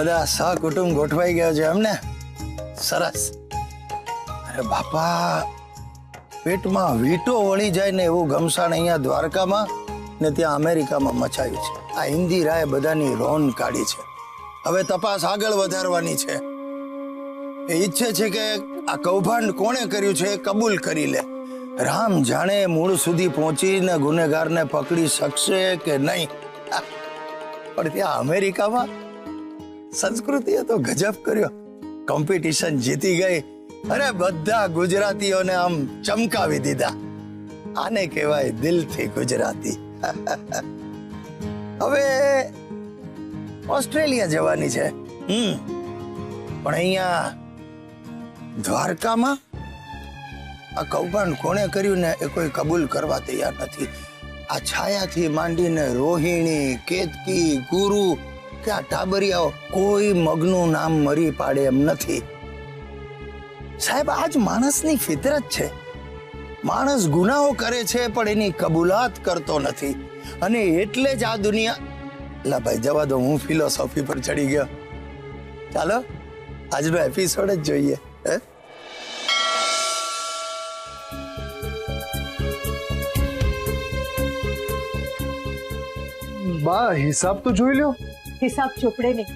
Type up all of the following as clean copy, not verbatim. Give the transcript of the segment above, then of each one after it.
બધા સહકુટુંબ ગોઠવાઈ ગયા છે એમને? સરસ. અરે બાપા, પેટમાં વીંટો વળી જાય ને એવું ઘમસાણ અહીંયા દ્વારકામાં ને ત્યાં અમેરિકામાં મચાયું છે. આ ઇન્દિરાએ બધાની રોન કાઢી છે. હવે તપાસ આગળ વધારવાની છે. એ ઈચ્છે છે કે આ કૌભાંડ કોણે કર્યું છે એ કબૂલ કરી લે. રામ જાણે મૂળ સુધી પહોંચીને ગુનેગારને પકડી શકશે કે નહીં. પણ ત્યાં અમેરિકામાં સંસ્કૃતિએ તો ગજબ કર્યો. કોમ્પિટિશન જીતી ગઈ. અરે બધા ગુજરાતીઓને આમ ચમકાવી દીધા. આને કહેવાય દિલથી ગુજરાતી. હવે ઓસ્ટ્રેલિયા જવાની છે. પણ અહીંયા દ્વારકામાં આ કૌભાંડ કોણે કર્યું ને એ કોઈ કબૂલ કરવા તૈયાર નથી. આ છાયાથી માંડીને રોહિણી, કેતકી, ગુરુ કે આ ટાબરિયાઓ કોઈ મગનું નામ મરી પાડે એમ નથી. સાહેબ, આજ માણસની ફિતરત છે. માણસ ગુનાઓ કરે છે પણ એની કબૂલાત કરતો નથી. અને એટલે જ આ દુનિયા... લા ભાઈ, જવા દો, હું ફિલોસોફી પર ચડી ગયો. ચાલો આજનો એપિસોડ જ જોઈએ. બા, હિસાબ તો જોઈ લો. હિસાબ ચોપડે નહીં,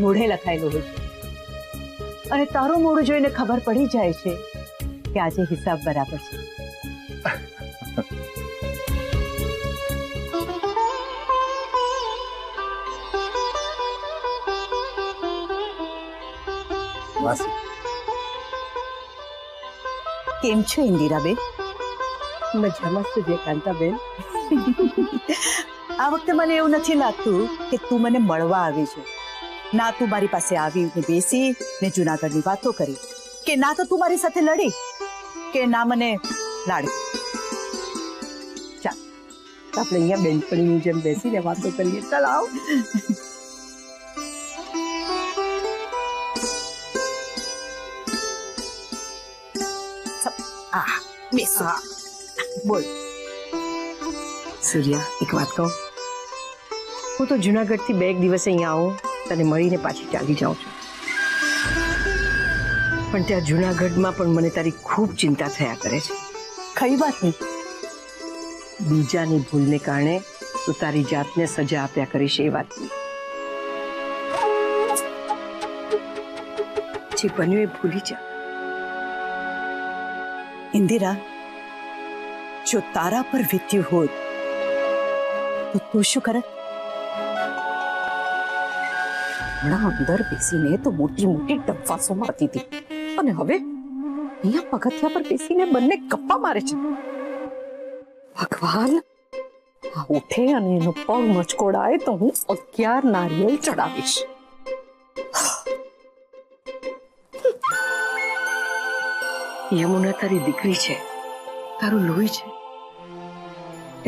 મોઢે લખાયેલું હોય છે. અને તારું મોઢું જોઈને ખબર પડી જાય છે કે આજે હિસાબ બરાબર છે. કેમ છો ઇન્દિરાબેન? મજામાં છું કાંતાબેન. આ વખતે મને એવું નથી લાગતું કે તું મને મળવા આવી છે. ના તું મારી પાસે આવી ને બેસી ને જૂનાગઢની વાતો કરી, કે ના તો તું મારી સાથે લડી, કે ના મને લાડી. ચાલ આપણે અહીંયા બેનપણીની જેમ બેસીને વાતો કરીએ. ચાલ આવ. બેસો. બોલ સૂર્યા, એક વાત કહું. હું તો જુનાગઢથી 2 દિવસ અહીંયા આવું, તને મળીને પાછી ચાલી જાઉં છું. પણ ત્યાં જુનાગઢમાં પણ મને તારી ખૂબ ચિંતા થયા કરે છે. કઈ વાતની? બીજાની ભૂલને કારણે તું તારી જાતને સજા આપ્યા કરીશ એ વાતની. જે બન્યું એ ભૂલી જા. ઇન્દિરા, જો તારા પર વીત્યું હોત તો તું શું કરત? હમણાં અંદર બેસીને તો મોટી મોટી ડફાસો મારતી હતી, અને હવે અહીંયા પગથિયા પર બેસીને બંને ગપ્પા મારે છે. ભગવાન, આ ઉઠે અને એનો પગ મચકોડાય તો હું 11 નારિયેળ ચડાવીશ. યમુના તારી દીકરી છે, તારું લોહી છે.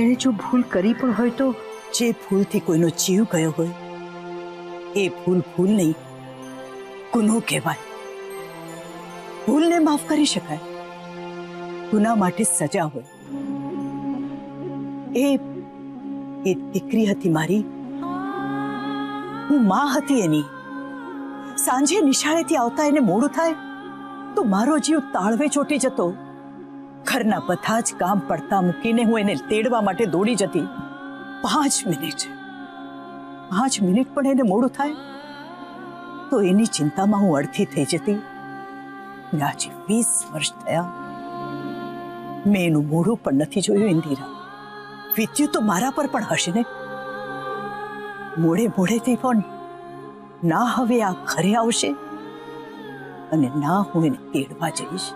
એને જો ભૂલ કરી પણ હોય તો જે ભૂલથી કોઈનો જીવ ગયો હોય એ ભૂલ ભૂલ નહીં, ગુનો કહેવાય. ભૂલને માફ કરી શકાય, ગુના માટે સજા હોય. એ દીકરી હતી મારી, હું માં હતી એની. સાંજે નિશાળેથી આવતા એને મોડું થાય તો મારો જીવ તાળવે ચોટી જતો. ઘરના બધા જ કામ પડતા મૂકીને હું એને તેડવા માટે દોડી જતી. 5 મિનિટ પણ એને મોડું થાય તો એની ચિંતામાં હું અડધી થઈ જતી. આજે 20 વર્ષ થયા, મેં એનું મોઢું પણ નથી જોયું. ઇન્દિરા, વીત્યું તો મારા પર પણ હશે ને. મોડેથી પણ ના હવે આ ઘરે આવશે અને ના હું એને તેડવા જઈશ.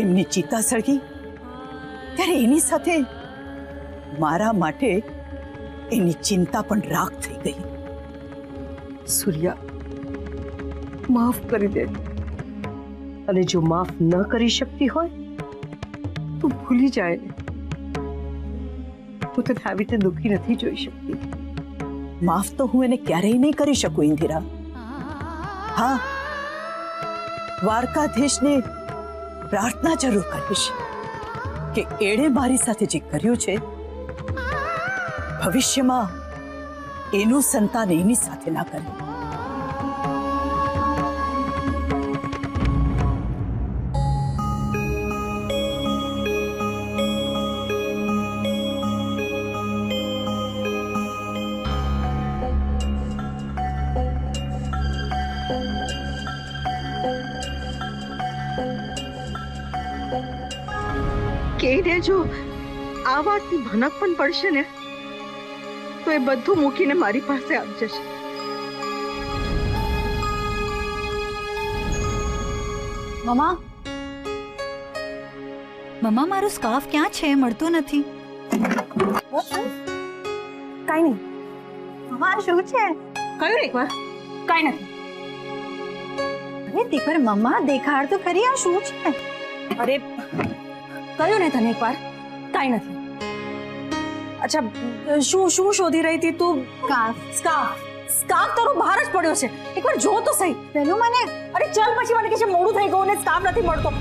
એમની ચિતા સળગી ત્યારે એની સાથે મારા માટે એની ચિંતા પણ રાખ થઈ ગઈ. સૂર્યા, માફ કરી દે. અને જો માફ ન કરી શકતી હોય તો ભૂલી જાય ને. હું તને આવી રીતે દુઃખી નથી જોઈ શકતી. માફ તો હું એને ક્યારેય નહીં કરી શકું ઇન્દિરા. હા, દ્વારકાધીશને પ્રાર્થના જરૂર કરીશ કે એણે મારી સાથે જે કર્યું છે ભવિષ્યમાં એનું સંતાન એની સાથે ના કરે. કહીને જો આ વાતની ભનક પણ પડશે ને તો એ બધું મૂકીને મારી પાસે આવી જશે. મમ્મા મમ્મા મારું સ્કાર્ફ ક્યાં છે? મળતું નથી. કાઈ નહીં. મમ્મા શું છે? કયું એકવાર? કાઈ નથી. અરે દીકર મમ્મા દેખાડ તો ખરી, આ શું છે? અરે કયું ને તને એકવાર? કાઈ નથી. અચ્છા, શું શોધી રહી હતી તું? સ્કાર્ફ તારો બહાર જ પડ્યો છે. એકવાર જો તો સહી. પેલું મને અરે ચાલ, પછી મને કે છે મોડું થઈ ગયું ને સ્કાર્ફ નથી મળતો.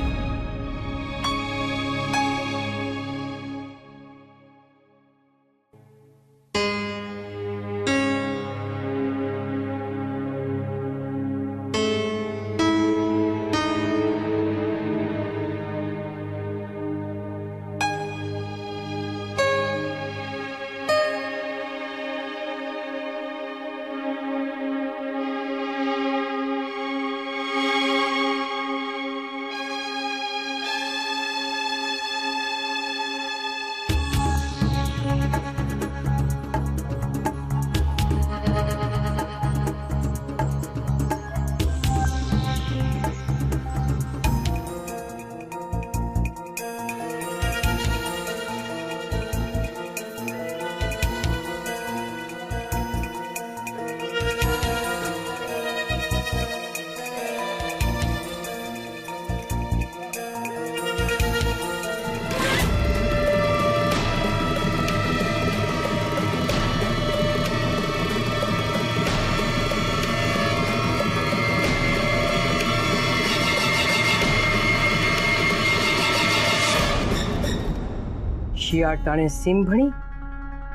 શિયાળ તાણે સીમ ભણી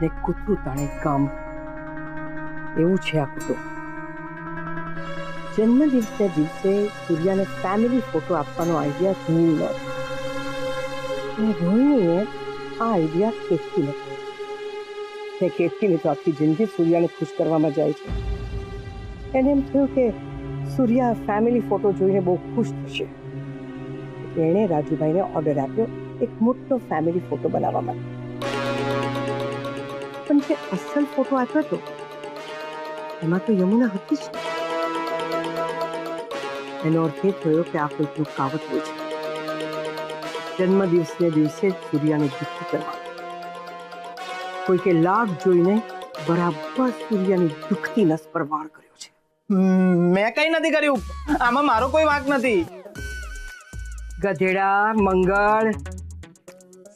ને કૂતરું તાણે કામ. એવું છે આ કુટુંબ. જન્મદિવસને દિવસે સૂર્યાને ફેમિલી ફોટો આપવાનો આઈડિયા ધૂળ નહોતો. રોહિણીએ આ આઈડિયા કેતકીને કહ્યો. કેતકીને તો આખી જિંદગી સૂર્યાને ખુશ કરવામાં જાય છે. એને એમ થયું કે સૂર્યા ફેમિલી ફોટો જોઈને બહુ ખુશ થશે. એણે રાજુભાઈને ઓર્ડર આપ્યો એક મોટો ફેમિલી ફોટો બનાવવા માટે. પણ જે અસલ ફોટો આપ્યો હતો એમાં તો યમુના હતી જ. એનો અર્થ એ થયો કે આ કોઈકનું કાવત હોય છે. જન્મદિવસને દિવસે જ સૂર્યાને દુઃખી કરવા. કોઈકે લાભ જોઈને બરાબર સૂર્યાની દુઃખતી નસ પર વાર કર્યો છે. મેં કઈ નથી કર્યું. આમાં મારો કોઈ વાંક નથી. ગધેડા મંગળ,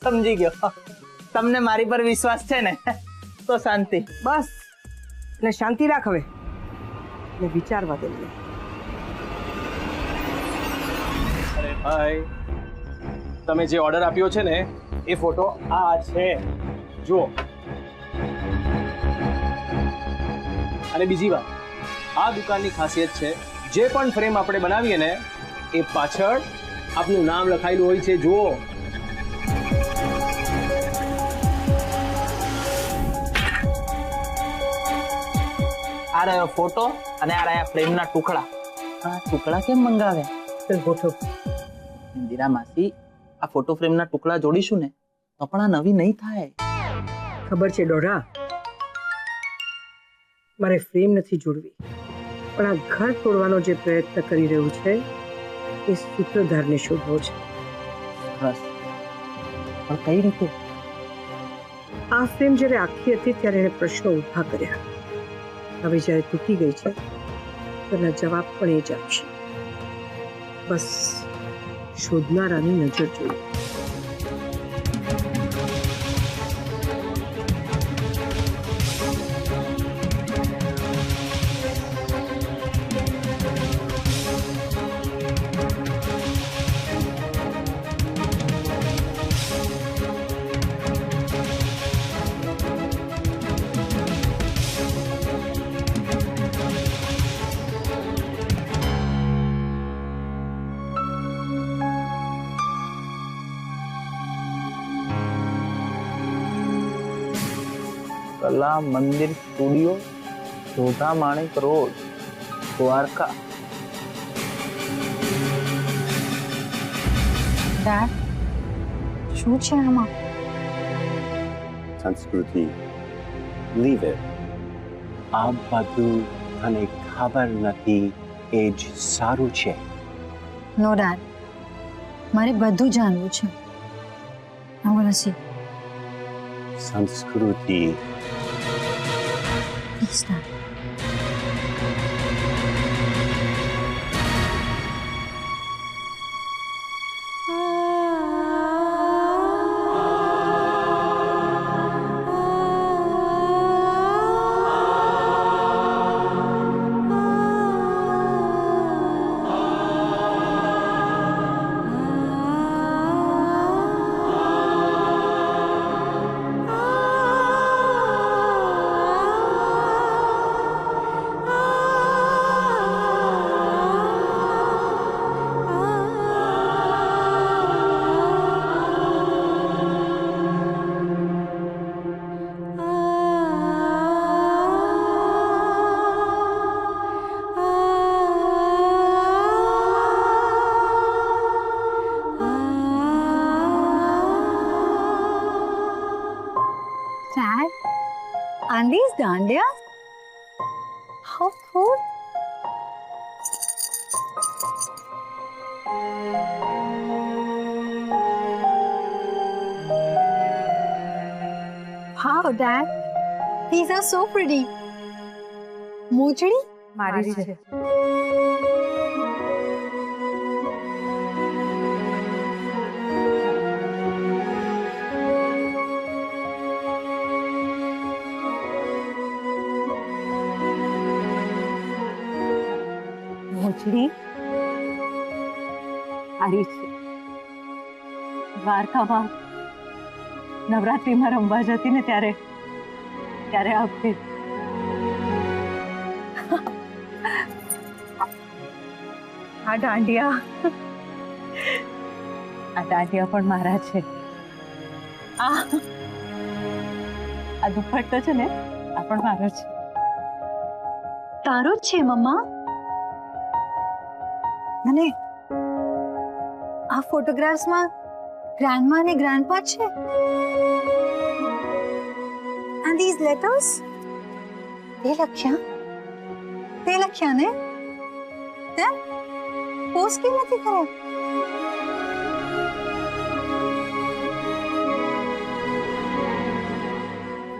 સમજી ગયો. તમને મારી પર વિશ્વાસ છે ને, તો શાંતિ. બસ એટલે શાંતિ રાખ હવે ને વિચારવા દે મને. અરે ભાઈ, તમે જે ઓર્ડર આપ્યો છે ને એ ફોટો આ છે, જુઓ. અને બીજી વાત, આ દુકાનની ખાસિયત છે જે પણ ફ્રેમ આપણે બનાવીએ ને એ પાછળ આપનું નામ લખાયેલું હોય છે, જુઓ. આ રહ્યો ફોટો અને આ રહ્યા ફ્રેમના ટુકડા. આ ટુકડા કેમ મંગાવ્યા? ગોઠવ. ઇન્દિરા માસી, આ ફોટો ફ્રેમના ટુકડા જોડીશું ને તો પણ આ નવી નહીં થાય. ખબર છે ડોઢા, મારે ફ્રેમ નથી જોડવી, પણ આ ઘર તોડવાનો જે પ્રયત્ન કરી રહ્યું છે એ સૂત્રધારને શોધવો છે. બસ, પણ કઈ રીતે? આ ફ્રેમ જ્યારે આખી હતી ત્યારે એને પ્રશ્નો ઊભા કર્યા. હવે જ્યારે તૂટી ગઈ છે તેના જવાબ પણ એ જ આપશે. બસ શોધનારાની નજર જોઈએ. કલા મંદિર સ્ટુડિયો, જોધા માણેક રોડ, દ્વારકા. ડેડ શું છે આમાં? સંસ્કૃતિ, લીવ ઇટ. આ બધું તને ખબર નથી એ જ સારું છે. નો ડેડ, મારે બધું જાણવું છે. I want to see. સંસ્કૃતિ, Please, Dad. Dad, and these dandiyas? How cool! Wow, Dad, these are so pretty. મોજડી મારી છે. મોજડી સારી છે. દ્વારકામાં નવરાત્રીમાં રમવા જતી ને ત્યારે આપતી. આ દાંડિયા પણ મારા છે. આ દુપટ્ટો છે ને આ પણ મારો છે. તારો જ છે મમ્મા. અને આ ફોટોગ્રાફ્સમાં ગ્રાન્ડમા અને ગ્રાન્ડપા છે. And these letters? તે લખ્યા ને? તેમ પોસ્ટ કેમ નથી કર્યા?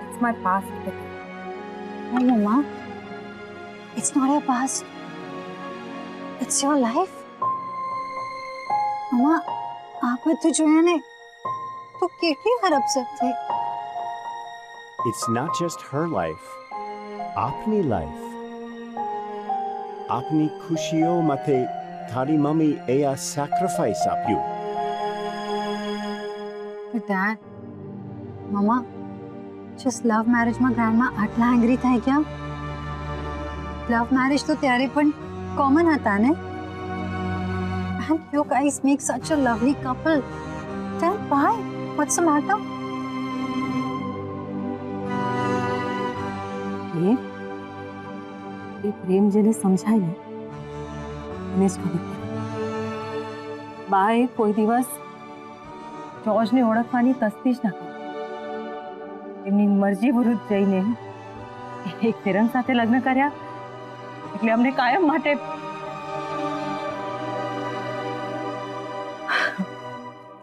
It's my past. No, Mama. It's not your past. It's your life. Mama, આ બધું જોયા ને તો કેટલી વાર અપસેટ થઈ. It's not just her life. આપની life. આપની ખુશીઓ માટે તારી મમ્મી એ આ sacrifice આપ્યું. But Dad, Mama, just love marriage માં ગ્રાન્ડમાં આટલા એંગ્રી થઈ ગયા. લવ મેરેજ તો ત્યારે પણ કોમન હતા ને. And you guys make such a lovely couple. Then why? What's the matter? એ પ્રેમ જેને સમજાય ને એને જ ખબર પડે. બાએ કોઈ દિવસ જોર્જને ઓળખવાની તસ્દી જ ના કરી. એમની મરજી વિરુદ્ધ જઈને એક ફિરંગ સાથે લગ્ન કર્યા એટલે અમને કાયમ માટે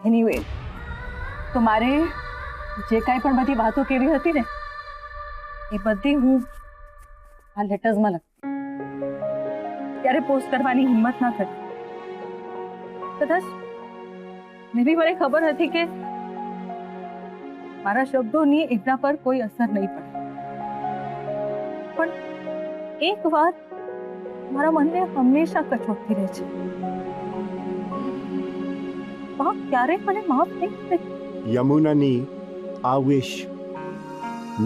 એનીવે તો મારે જે કાંઈ પણ બધી વાતો કેવી હતી ને એ બધી હું આ લેટર્સમાં લખી. ત્યારે પોસ્ટ કરવાની હિંમત ના કરી. કદાચ મને ખબર હતી કે મારા શબ્દોની એમના પર કોઈ અસર નહીં પડે. પણ એક વાત મારા મનને હંમેશા કચોટતી રહે છે. બા ક્યારેય મને માફ નહીં કરે. યમુનાની આ વિશ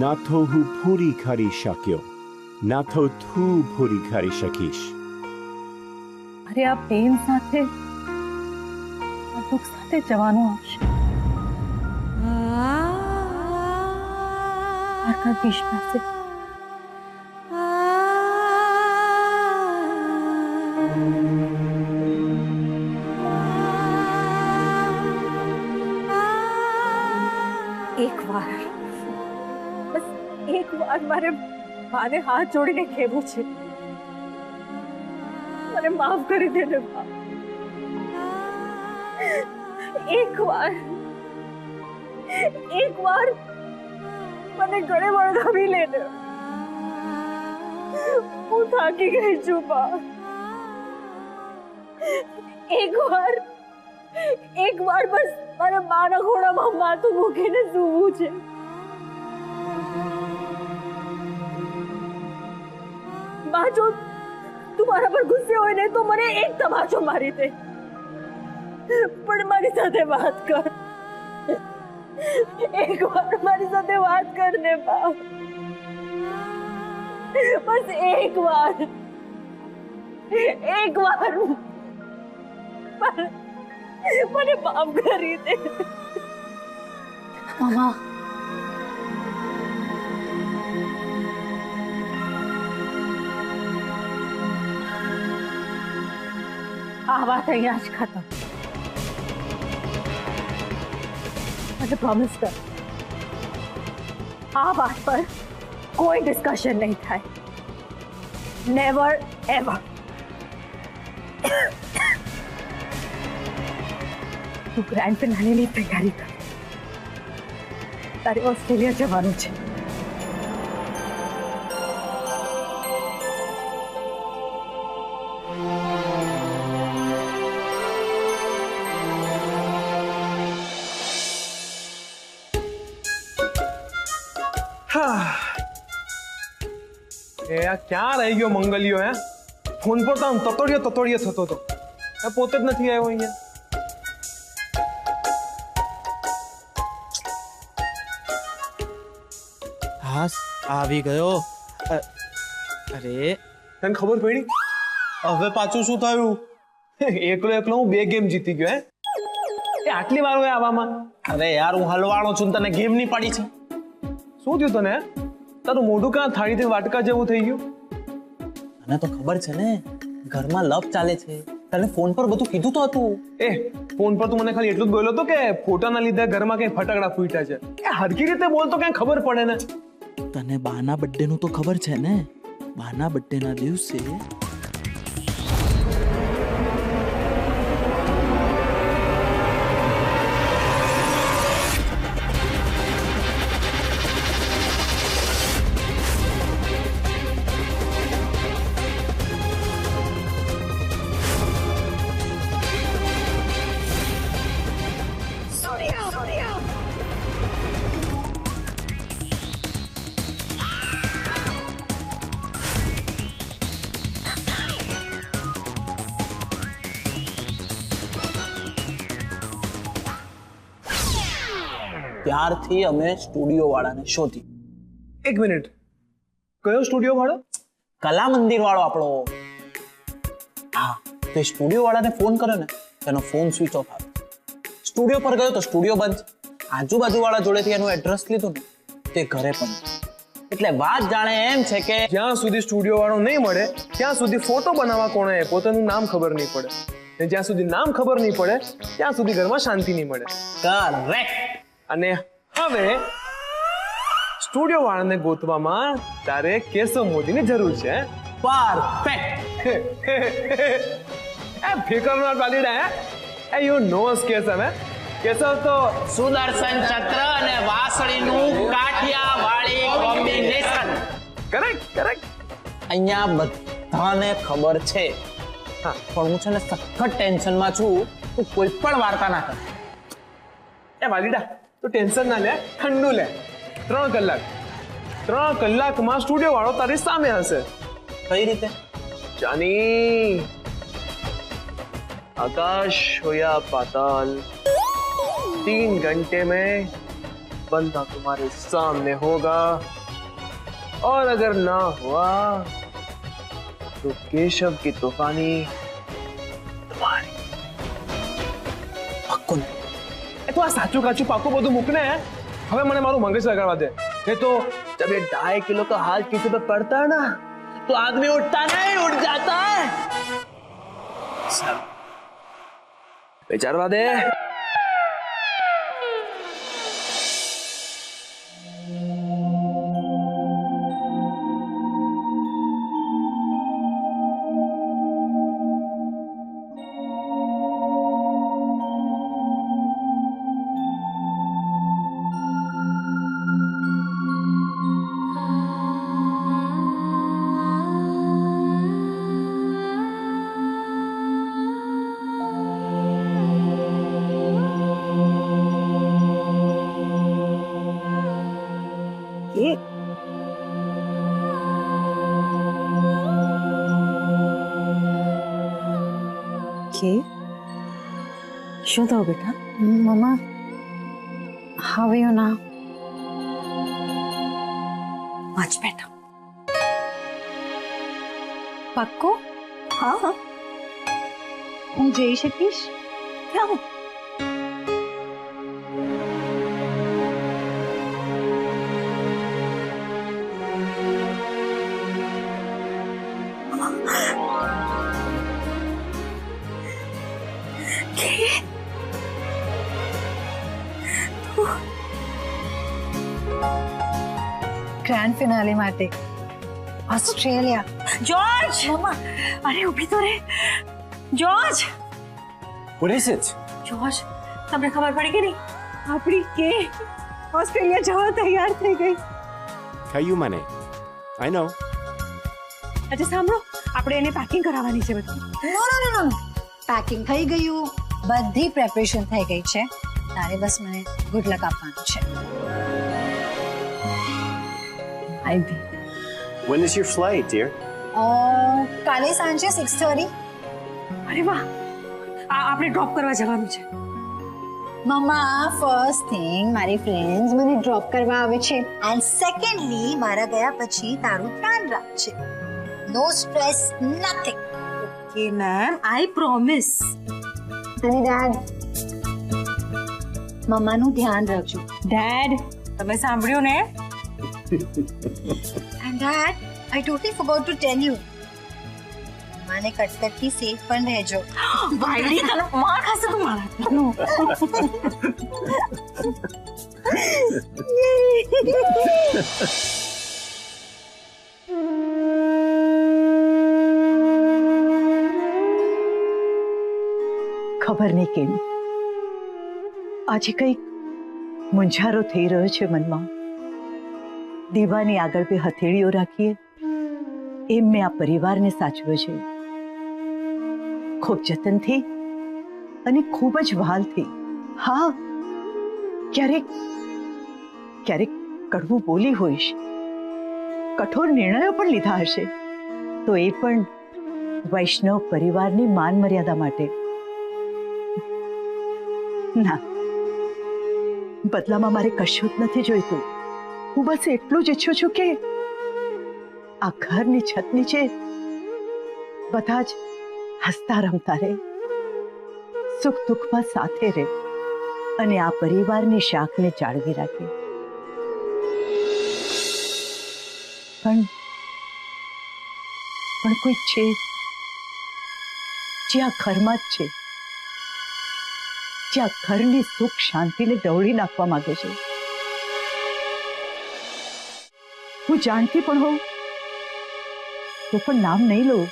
ના તો હું પૂરી કરી શક્યો, ના તો તું પૂરી કરી શકીશ. અરે આ પેન સાથે આ દુઃખ સાથે જવાનું આવશે. જગદીશ પાસે. એક વાર મારે માને હાથ જોડીને કહેવું છે, મને માફ કરી દે ને બા. એક વાર મને ગળે વળગાવી લે ને. હું થાકી ગઈ છું બા. એક વાર બસ મારા માના ઘોડામાં માથું મૂકીને સૂવું છે. બા, જો તું મારા પર ગુસ્સે હોય ને તો મને એક તમાચો મારી દે, પણ મારી સાથે વાત કર. એક વાર મારી સાથે વાત કર ને બા, બસ એક વાર મને માફ કરી દે. મામા, આ વાત અહીંયા જ ખતમ. મને પ્રોમિસ કર, આ વાત પર કોઈ ડિસ્કશન નહીં થાય. Never ever. તું ગ્રેન્ડ ફિનાલેની તૈયારી કર. તારે ઓસ્ટ્રેલિયા જવાનું છે. એ આ ક્યાં રહી ગયો મંગલિયો? હે, ફોન પર તો આમ તતોડિયો થતો હતો. એ પોતે જ નથી આવ્યો અહીંયા. હા, આવી ગયો. અરે, તને ખબર પડી? હવે પાછું શું થયું? એકલો હું 2 ગેમ જીતી ગયો. હે, એ આટલી વાર હોય આવામાં? અરે યાર, હું હલવાણો છું, તને ગેમ નહીં પડી છે. શું થયું તને? તારું મોઢું કાં થાળીથી વાટકા જેવું થઈ ગયું? મને તો ખબર છે ને, ઘરમાં લવ ચાલે છે. તને ફોન પર બધું કીધું તો હતું. એ ફોન પર તું મને ખાલી એટલું જ બોલ્યો હતો કે ફોટાના લીધે ઘરમાં કઈ ફટાકડા ફૂટ્યા છે. એ હરકી રીતે બોલતો કઈ ખબર પડે ને. તને બાના બર્થડે નું તો ખબર છે ને? બાના બર્થડે ના દિવસે ત્યારથી અમે સ્ટુડિયો વાળાને શોધી. 1 મિનિટ, કયો સ્ટુડિયો વાળો? કલા મંદિર વાળો આપણો. હા, તો સ્ટુડિયો વાળાને ફોન કર્યો ને, તેનો ફોન સ્વિચ ઓફ આવ્યો. સ્ટુડિયો પર ગયો તો સ્ટુડિયો બંધ. આજુબાજુ વાળા જોડેથી એનું એડ્રેસ લીધું ને, તે ઘરે પણ. એટલે વાત જાણે એમ છે કે જ્યાં સુધી સ્ટુડિયો વાળો નહીં મળે ત્યાં સુધી ફોટો બનાવવા કોણે પોતાનું નામ ખબર નહીં પડે, ને જ્યાં સુધી નામ ખબર નહીં પડે ત્યાં સુધી ઘરમાં શાંતિ નહીં મળે. કરેક્ટ. અને હવે સ્ટુડિયો વાળાને ગોતવામાં તારે કેશવ મોદીની જરૂર છે. પરફેક્ટ. એ ફિકરનો પાલીડા. હે, યુ નોઝ કેશવ. હે, કેશવ તો સુદર્શન ચક્ર અને વાસળીનું કાઠિયાવાડી કોમ્બિનેશન. કરેક્ટ. અહીંયા બધાને ખબર છે. હા, પણ હું છે ને સખત ટેન્શનમાં છું. તું કોઈ પણ વાર્તા ના કર. એ વાલીડા, તું ટેન્શન ના લે, ઠંડુ લે. 3 કલાકમાં સ્ટુડિયો વાળો તારી સામે હશે. કઈ રીતે? જાની, आकाश हो या पाताल, 3 घंटे में बंदा तुम्हारे सामने होगा, और अगर ना हुआ तो केशव की तूफानी तुम्हारी. પક્કું એ તો આ સાચું કાચું પાકું બધું મૂકને. હવે મને મારું મગજ લગાડવા દે. એ તો जब ये 2.5 किलो का हाथ किसी पे पड़ता है ना तो आदमी उठता नहीं, उठ जाता है। सब विचारवा दे। શું થયું બેટા? મમ્મા, how are you now? Much બેટા. પાક્કો? હા હા. હું જઈ શકીશ? ક્યાં? ગ્રાન્ડ ફિનાલે માટે ઓસ્ટ્રેલિયા. જોર્જ! મમ્મા, અરે ઊભી તો રે. George! What is it? George, તમને ખબર પડી કે નહીં? આપણી કે ઓસ્ટ્રેલિયા જવા તૈયાર થઈ ગઈ. કહ્યું મને. I know. અચ્છા સાંભળો, આપણે એને પેકિંગ કરાવવાની છે બધું. નો નો નો નો, પેકિંગ થઈ ગયું, બધી પ્રેપરેશન થઈ ગઈ છે. તારે બસ મને ગુડ લક આપવાનું છે. આઈ બી. When is your flight, dear? કાલે સાંજે 6:30. અરે વાહ, આપણે ડ્રોપ કરવા જવાનું છે. મમ્મા, ફર્સ્ટ થિંગ મારી ફ્રેન્ડ્સ મને ડ્રોપ કરવા આવે છે, એન્ડ સેકન્ડલી મારા ગયા પછી તારું ધ્યાન રાખશે. નો સ્ટ્રેસ, નથિંગ. કે મેમ, આઈ પ્રોમિસ. અને ડેડ, મમ્માનું ધ્યાન રાખજો. ડેડ, તમે સાંભળ્યું ને? And Dad, I totally forgot to tell you. માને કટકટથી સેફ પણ રહેજો. વાયડી તને માર ખાશે તું મારા. ખબર નહીં કેમ આજે કંઈક મૂંઝારો થઈ રહ્યો છે મનમાં. દીવાની આગળ બે હથેળીઓ રાખીએ એમ મેં આ પરિવારને સાચવ્યો છે, ખૂબ જતનથી અને ખૂબ જ વહાલથી. હા, ક્યારેક ક્યારેક કડવું બોલી હોઈશ, કઠોર નિર્ણયો પણ લીધા હશે, તો એ પણ વૈષ્ણવ પરિવારની માન મર્યાદા માટે. ના, બદલામાં મારે કશું જ નથી જોઈતું. હું બસ એટલું જ ઈચ્છું છું કે આ ઘરની છત નીચે બધા જ હસતા રમતા રહે, સુખ દુઃખમાં સાથે રહે અને આ પરિવારની શાખને જાળવી રાખે. પણ કોઈ છે જે આ ઘરમાં જ છે, જે આ ઘરની સુખ શાંતિને ડહોળી નાખવા માંગે છે. હું જાણતી પણ હોઉં તો પણ નામ નહીં લઉં,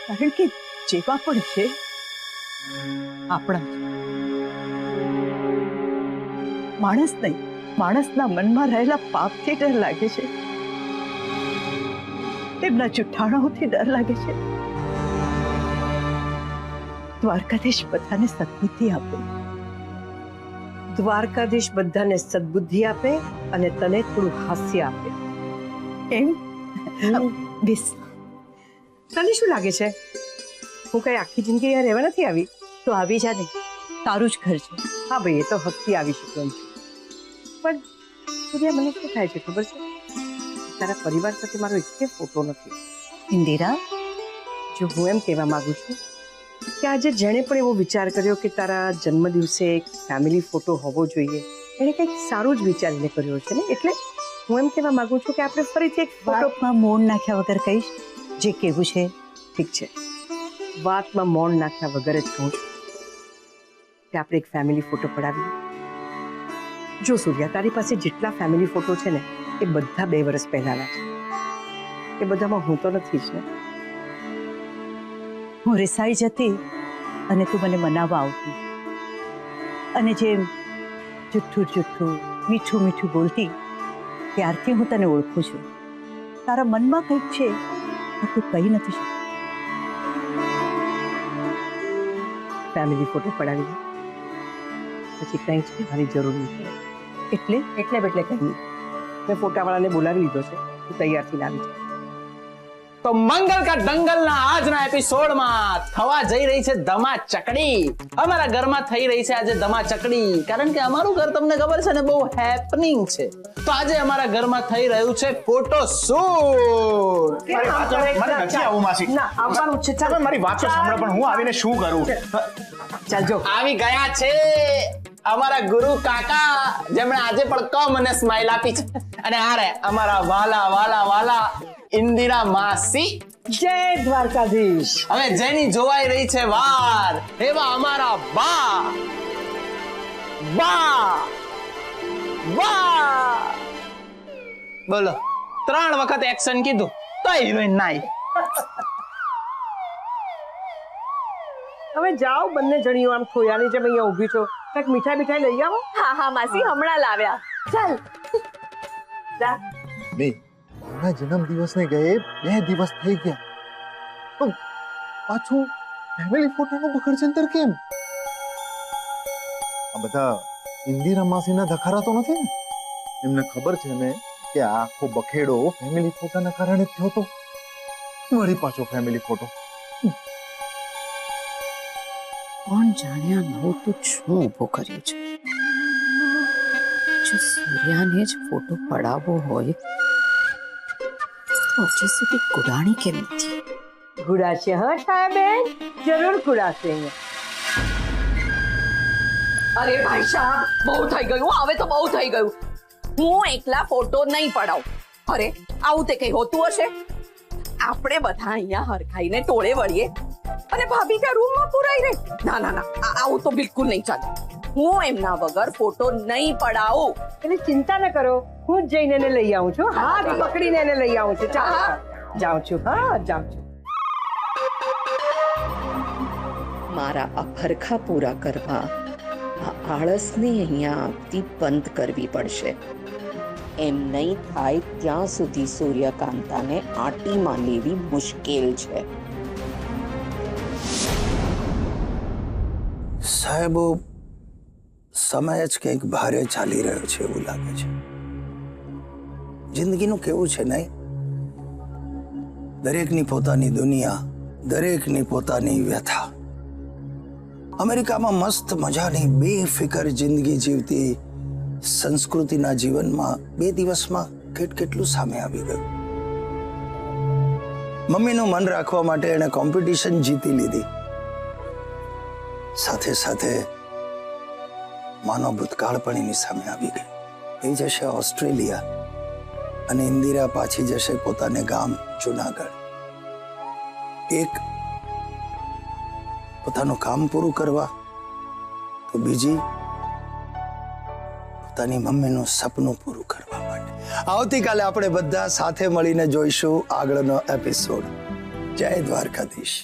કારણ કે જેવા પણ છે આપણા માણસ નહીં, માણસના મનમાં રહેલા પાપથી ડર લાગે છે, એમના જુઠ્ઠાણાઓથી ડર લાગે છે. દ્વારકાધીશ બધાને સદબુદ્ધિ આપે. દ્વારકાધીશ બધાને સદબુદ્ધિ આપે અને તને થોડું હાસ્ય આપે. એમ બસ. તને શું લાગે છે હું કઈ આખી જિંદગી અહીંયા રહેવા નથી આવી? તો આવી જા ને, તારું જ ઘર છે. હા ભાઈ, એ તો હકથી આવી શકું છું, પણ સૂર્યા મને શું થાય છે ખબર છે? તારા પરિવાર સાથે મારો એક ફોટો નથી. ઇન્દિરા, જો હું એમ કહેવા માંગુ છું કે આજે જેણે પણ એવો વિચાર કર્યો કે તારા જન્મદિવસે એક ફેમિલી ફોટો હોવો જોઈએ, એણે કંઈક સારું જ વિચારીને કર્યો છે ને. એટલે હું એમ કહેવા માંગુ છું કે આપણે ફરીથી એક ફોટો વાતમાં મોણ નાખ્યા વગર કહીશ જે કેવું છે. ઠીક છે, વાતમાં મૌન નાખ્યા વગર જ કહું છું કે આપણે એક ફેમિલી ફોટો પડાવીએ. જો સૂર્યા, તારી પાસે જેટલા ફેમિલી ફોટો છે ને એ બધા 2 વર્ષ પહેલાના છે. એ બધામાં હું તો નથી જ ને. હું રિસાઈ જતી અને તું મને મનાવવા આવતી અને જે જુઠ્ઠું જુઠ્ઠું મીઠું મીઠું બોલતી ત્યારથી હું તને ઓળખું છું. તારા મનમાં કંઈક છે પણ તું કહી નથી શકતી. ફેમિલી ફોટો પડાવીએ પછી કંઈ જ કહેવાની જરૂર નથી. એટલે કંઈ નહીં. મેં ફોટાવાળાને બોલાવી લીધો છે, તું તૈયારથી લાવી છે. તો મંગલ કા દંગલ ના આજના એપિસોડમાં થવા જઈ રહી છે ધમાચકડી. અમારા ઘરમાં થઈ રહી છે આજે ધમાચકડી, કારણ કે અમારું ઘર તમને ખબર છે ને બહુ હેપનિંગ છે. તો આજે અમારા ઘરમાં થઈ રહ્યું છે ફોટો શૂટ. મારી વાત તો સાંભળો, પણ હું આવીને શું કરું? ચાલજો. આવી ગયા છે અમારા ગુરુ કાકા, જેમણે આજે પણ કમ અને સ્માઈલ આપી છે. અને આરે અમારા વાલા વાલા વાલા ઇન્દિરા માસી. જય દ્વારકાધીશ. હવે જેની જોવાઈ રહી છે વાર એવા અમારા બા બોલો 3 વખત એક્શન કીધું તો હિરોઈન નાઈ. હવે જાઓ બંને જણીઓ, આમ ખોયાની જેમ અહીંયા ઊભી છો, કંઈક મીઠાઈ લઈ આવો. હા હા માસી, હમણાં લાવ્યા. ચાલ જા. મારા જન્મદિવસને ગયે 2 દિવસ થઈ ગયા, તો પાછું ફેમિલી ફોટોનું બખડજંતર કેમ? આ બધા ઇન્દિરા માસીના ધખારા તો નથી ને? એમને ખબર છે ને કે આ આખો બખેડો ફેમિલી ફોટાના કારણે થયો તો. વળી પાછો ફેમિલી ફોટો. કોણ જાણ્યા નવું તો શું ઊભો કર્યું છે? જો સૂર્યાને જ ફોટો પડાવવો હોય તો હજી સુધી કુડાણી કેમ નથી? ગુડાશે હા સાહેબેન, જરૂર ગુડાશે અહીંયા. અરે ભાઈ સાહેબ, બહુ થઈ ગયું, હવે તો બહુ થઈ ગયું. હું એકલા ફોટો નહીં પડાવું. અરે આવું તે કઈ હોતું હશે? આપણે બધા અહીંયા હરખાઈને ટોળે વળીએ અને ભાભી ત્યાં રૂમમાં પુરાઈ રહે. ના ના ના, આવું તો બિલકુલ નહીં ચાલે. હું એમના વગર ફોટો નહીં પડાવું. એટલે ચિંતા ન કરો, હું જ જઈને એને લઈ આવું છું. હાથ પકડીને એને લઈ આવું છું. ચાલો જાઉં છું. હા જાઉં છું. મારા આ ફરખા પૂરા કરવા આ આળસને અહીંયા આવતી બંધ કરવી પડશે. એમ નહીં થાય ત્યાં સુધી સૂર્યકાંતાને આટીમાં લેવી મુશ્કેલ છે. સાહેબો, સમય જ કંઈક ભારે ચાલી રહ્યો છે એવું લાગે છે. જિંદગીનું કેવું છે નહીં? દરેકની પોતાની દુનિયા, દરેકની પોતાની વ્યથા. અમેરિકામાં મસ્ત મજાની બેફિકર જિંદગી જીવતી સંસ્કૃતિના જીવનમાં 2 દિવસમાં કેટલું સામે આવી ગયું. મમ્મીનું મન રાખવા માટે એણે કોમ્પિટિશન જીતી લીધી. સાથે સાથે માનો ભૂતકાળ પણ એની સામે આવી ગઈ. એ જશે ઓસ્ટ્રેલિયા અને ઇન્દિરા પાછી જશે પોતાને ગામ જુનાગઢ. એક પોતાનું કામ પૂરું કરવા, તો બીજી પોતાની મમ્મીનું સપનું પૂરું કરવા માટે. આવતીકાલે આપણે બધા સાથે મળીને જોઈશું આગળનો એપિસોડ. જય દ્વારકાધીશ.